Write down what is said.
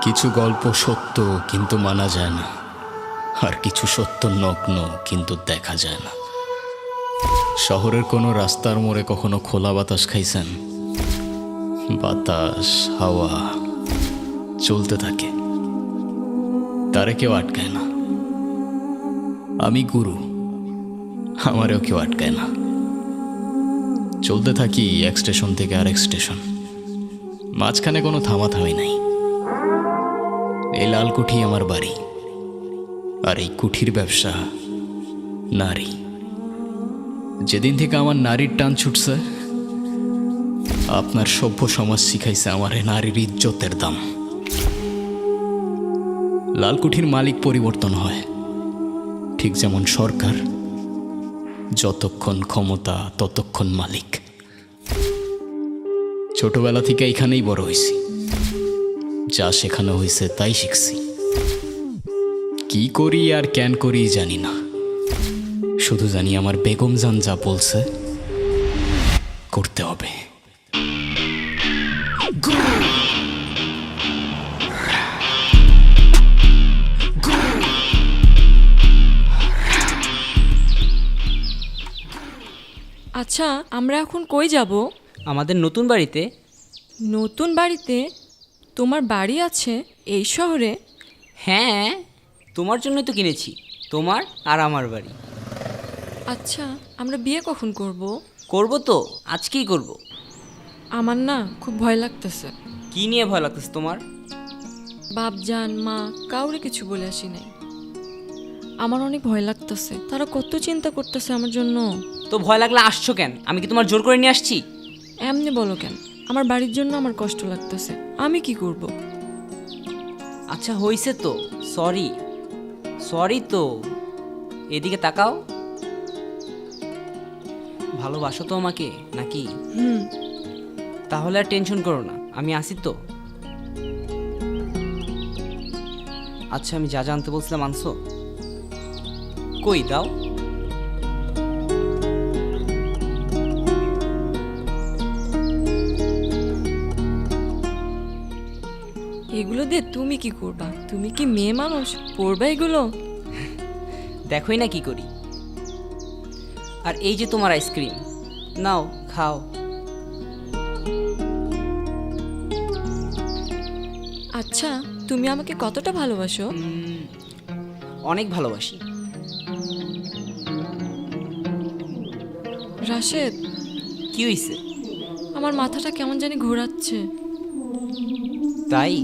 কিছু গল্প সত্য কিন্তু মানা যায় না, আর কিছু সত্য নগ্ন কিন্তু দেখা যায় না। শহরের কোনো রাস্তার মোড়ে কখনো খোলা বাতাস খাইছেন? বাতাস, হাওয়া চলতে থাকে, তারে কেউ আটকায় না। আমি গুরু, আমারও কেউ আটকায় না। চলতে থাকি এক স্টেশন থেকে আরেক স্টেশন, মাঝখানে কোনো থামাথামি নাই। এই লাল কুঠি আমার বাড়ি, আর এই কুঠির ব্যবসা নারী। যেদিন থেকে আমার নারীর টান ছুটছে, আপনার সভ্য সমাজ শিখাইছে আমার নারীর ইজ্জতের দাম। লালকুঠির মালিক পরিবর্তন হয়, ঠিক যেমন সরকার, যতক্ষণ ক্ষমতা ততক্ষণ মালিক। ছোটবেলা থেকে এখানেই বড় হয়েছি, যা শেখানো হয়েছে তাই শিখছি। কি করি আর কেন করি জানি না, শুধু জানি আমার বেগম জান যা বলছে করতে হবে। আচ্ছা, আমরা এখন কই যাব? আমাদের নতুন বাড়িতে। নতুন বাড়িতে? তোমার বাড়ি আছে এই শহরে? হ্যাঁ, তোমার জন্যই তো কিনেছি, তোমার আর আমার বাড়ি। আচ্ছা, আমরা বিয়ে কখন করব? করব তো, আজকেই করব। আমার না খুব ভয় লাগতেছে। কি নিয়ে ভয় লাগতেছে তোমার? বাপজান, মা কাউরে কিছু বলে আসি নাই। আমার অনেক ভয় লাগতেছে, তারা কত চিন্তা করতেছে আমার জন্য। তো ভয় লাগলে আসছো কেন? আমি কি তোমার জোর করে নিয়ে আসছি? এমনি বলো কেন? আমার বাড়ির জন্য আমার কষ্ট লাগতেছে, আমি কি করব? আচ্ছা হইছে তো, সরি সরি তো। এদিকে তাকাও। ভালোবাসো তো আমাকে নাকি? তাহলে আর টেনশন করো না, আমি আসি তো। আচ্ছা, আমি যা জানতে বলছিলাম আনছো? কই দাও। এগুলো দিয়ে তুমি কি করবা? তুমি কি মেয়ে মানুষ, পড়বা এগুলো? দেখোই না কি করি। আর এই যে তোমার আইসক্রিম, নাও খাও। আচ্ছা, তুমি আমাকে কতটা ভালোবাসো? অনেক ভালোবাসি। রাশেদ, কি হইছে? আমার মাথাটা কেমন জানি ঘোরাচ্ছে। তাই?